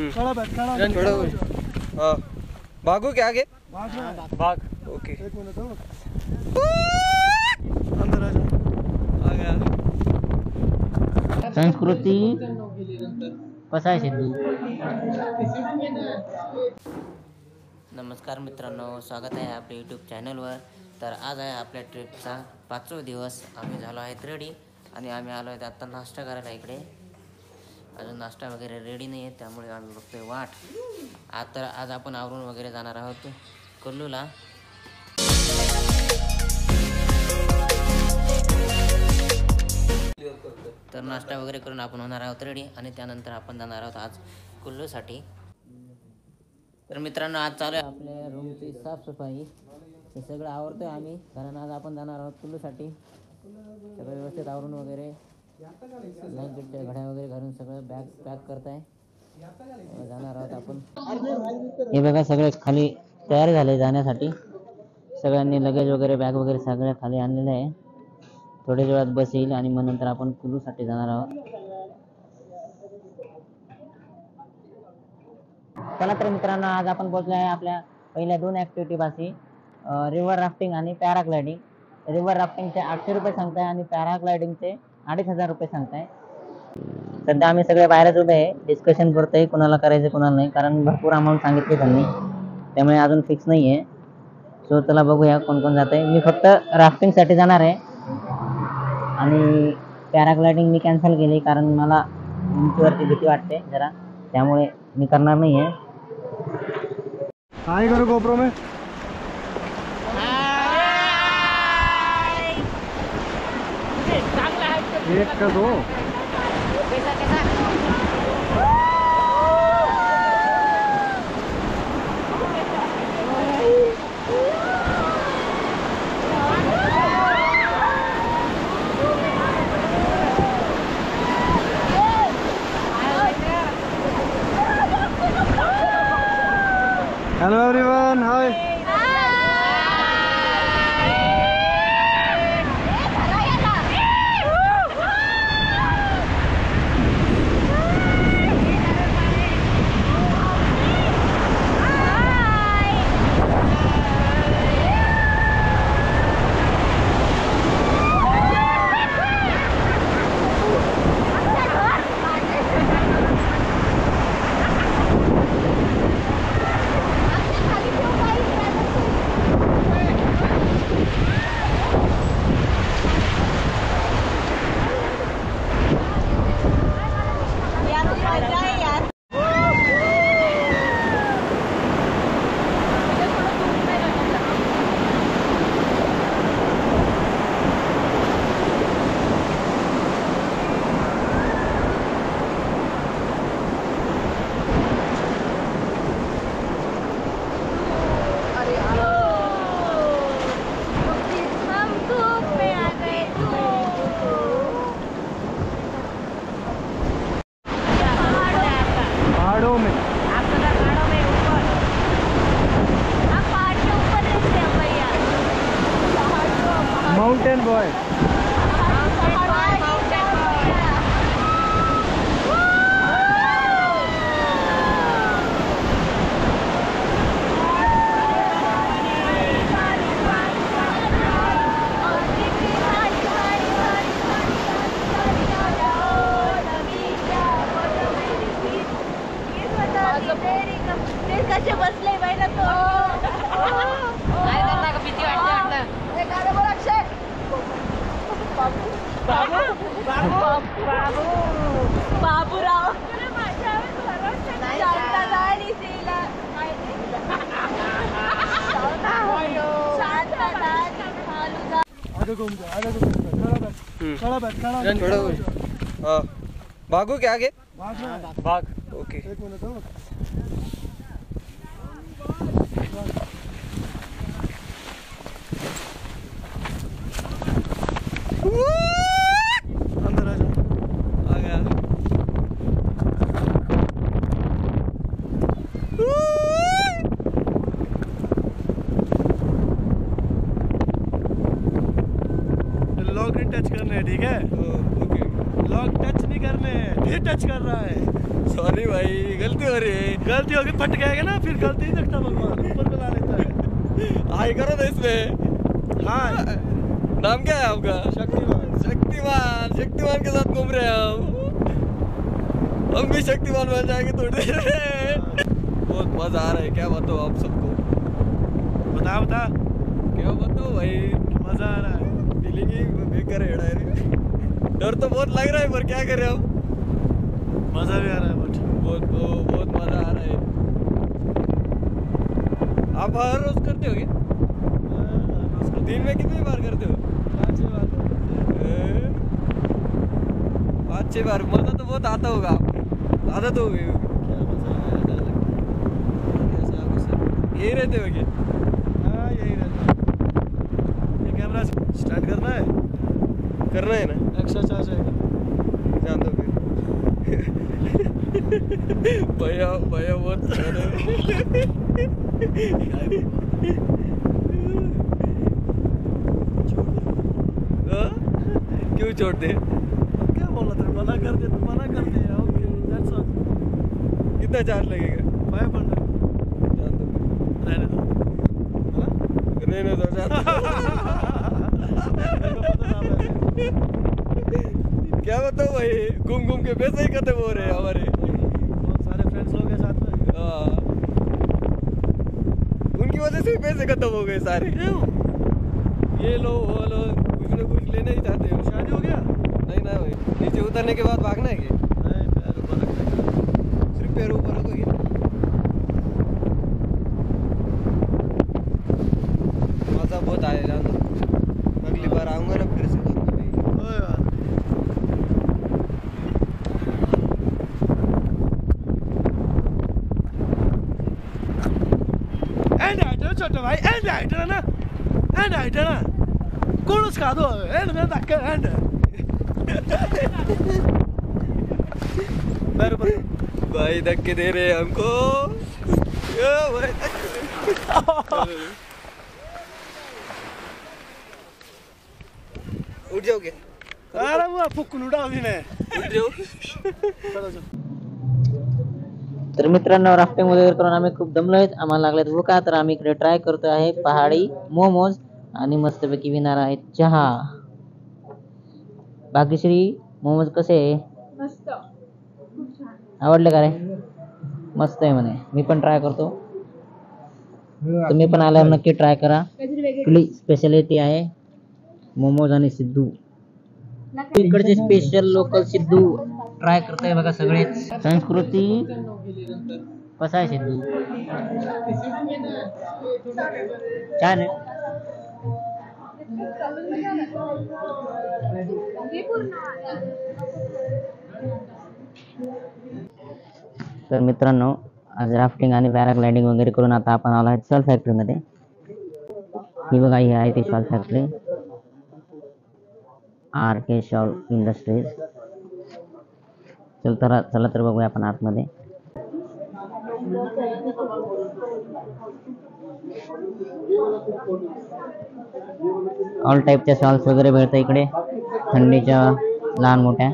खड़ा बैठ खड़ा। हाँ भागो क्या आगे भाग। ओके एक मिनट अंदर आ जा। आ गया। संस्कृती कसा सिद्धू। नमस्कार मित्रांनो, स्वागत आहे आपल्या यूट्यूब चॅनलवर. तर आज आहे आपल्या ट्रिपचा 5वा दिवस. आम्ही झालो आहेत रेडी आणि आम्ही आलो आहेत आता नाश्ता करायला इकडे. अजून नाश्ता वगैरे रेडी नाही आहे, त्यामुळे आम्ही बघतोय वाट. आज आपण आवरून वगैरे जाणार आहोत कुल्लूला. तर नाश्ता वगैरे करून आपण होणार आहोत रेडी आणि त्यानंतर आपण जाणार आहोत आज कुल्लूसाठी. तर मित्रांनो, आज चालू आहे आपल्या रूमची साफसफाई. हे सगळं आवरतोय आम्ही, कारण आज आपण जाणार आहोत कुल्लूसाठी. सगळं व्यवस्थित आवरून वगैरे ब्लँकेटच्या घड्या वगैरे घालून सगळं बॅग पॅक करताय. जाणार आहोत आपण. हे बघा सगळे खाली तयार झाले जाण्यासाठी. सगळ्यांनी लगेज वगैरे बॅग वगैरे सगळ्या खाली आणलेलं आहे. थोड्या वेळात बस येईल आणि मग नंतर आपण कुल्लूसाठी जाणार आहोत. चला तर मित्रांनो, आज आपण पोहोचलो आहे आपल्या पहिल्या 2 ॲक्टिव्हिटी पाशी. रिव्हर राफ्टिंग आणि पॅराग्लायडिंग. रिव्हर राफ्टिंगचे 800 रुपये सांगताय आणि पॅराग्लायडिंगचे 2500 रुपये सांगताय. सध्या आम्ही सगळे बाहेरच उभे आहे, डिस्कशन करतोय कोणाला करायचं कोणाला नाही, कारण भरपूर अमाऊंट सांगितली त्यांनी, त्यामुळे अजून फिक्स नाही आहे. सो चला बघूया कोण कोण जात आहे. मी फक्त राफ्टिंगसाठी जाणार आहे आणि पॅराग्लायडिंग मी कॅन्सल केली, कारण मला उंचीवरती भीती वाटते जरा, त्यामुळे मी करणार नाही आहे. हाय करो गोप्रो में. एक का दो. Hello everyone, hi. Mountain boy. कसे बसले बाईला तो भीती वाटते. बाबूराव खड़ा बैठ खड़ा. हाँ भागो क्या आगे भाग. ओके एक मिनट अंदर आ जा. आ गया. लॉक इन टच करना है, ठीक है. ओके ब्लॉक टच नहीं करने, ये टच कर रहा है। सॉरी भाई, गलती हो रही है। गलती होगी फट गएगा ना, फिर गलती ही देखता भगवान, ऊपर बुला लेता है। हाय करो ना इसमें। हाँ, नाम क्या है आपका? शक्तिमान। शक्तिमान, शक्तिमान के साथ घूम रहे हैं हम भी शक्तिमान बन जाएंगे थोड़ी देर में। बहुत मजा आ रहा है, क्या बताओ आप सबको। बता बता, क्या बताओ भाई, मजा आ रहा है। फीलिंग ही बेकार है डायरेक्ट। डर तो बहुत लग रहा है पर क्या करें हम। मजा भी आ रहा है बहुत मजा आ रहा है। आप हर रोज करते हो क्या? दिन में कितनी बार करते हो? 5-6 बार। मजा तो बहुत आता होगा आपको, आदत हो गई होगी। यही रहते हो क्या? हाँ, यही रहता है। ये कैमरा स्टार्ट करना है ना, एक्स्ट्रा चार्ज आएगा। जान दो फिर। भैया बहुत क्यों छोड़ दे? क्या बोला तेरे, मना कर दे तो मना कर दे। Okay, that's all. कितना चार्ज लगेगा? 500। जान दो फिर। रहने दो। रहने दो, जान दो। क्या बताओ भाई, घूम घूम के पैसे ही खत्म हो रहे हैं हमारे। बहुत सारे फ्रेंड्स लोग हैं साथ में। हाँ, उनकी वजह से भी पैसे खत्म हो गए सारे। ये लो वो लो, कुछ ना कुछ लेना ही चाहते हो। शादी हो गया? नहीं ना भाई, नीचे उतरने के बाद भागना है क्या? नहीं, पैर ऊपर रखना। सिर्फ पैर ऊपर रखोगे? मजा बहुत आया जान दो। अगली बार आऊंगा ना फिर से करूंगा भाई। कोई बात नहीं। एंड आइटर छोटे भाई, एंड आइटर ना, एंड आइटर ना, कोणच खादो एंड में धक्का एंड। पैर ऊपर। भाई धक्के दे रहे हैं हमको। ये भाई उठ जाओगे? अरे वो फुकून उडाव ने। उठ जाओ। चलो चलो। तर मित्रांनो, राफ्टिंग वगैरे करून आम्ही खूप दमलो आहेत, आम्हाला लागलेत भुका. तर आम्ही इकडे ट्राय करतो आहे पहाडी मोमोज आणि मस्तपैकी विणार आहे चहा. भाग्यश्री, मोमोज कसे आहे? आवडले का रे? मस्त आहे म्हणे. मी पण ट्राय करतो, तुम्ही पण आल्यावर नक्की ट्राय करा. आपली स्पेशालिटी आहे मोमोज आणि सिद्धू. इकडचे स्पेशल लोकल सिद्धू ट्राय करताय बघा सगळेच. संस्कृती कसा आहे सिद्धू? छान आहे. तर मित्रांनो, आज राफ्टिंग आणि पॅराग्लायडिंग वगैरे करून आता आपण आलो आहे शॉल फॅक्टरीमध्ये. ही बघा, ही आहे ती shawl factory, RK shawl industries. चला तर बघूया आपण आतमध्ये. ऑल टाईपच्या शॉल्स वगैरे भेटतं इकडे, थंडीच्या लहान मोठ्या.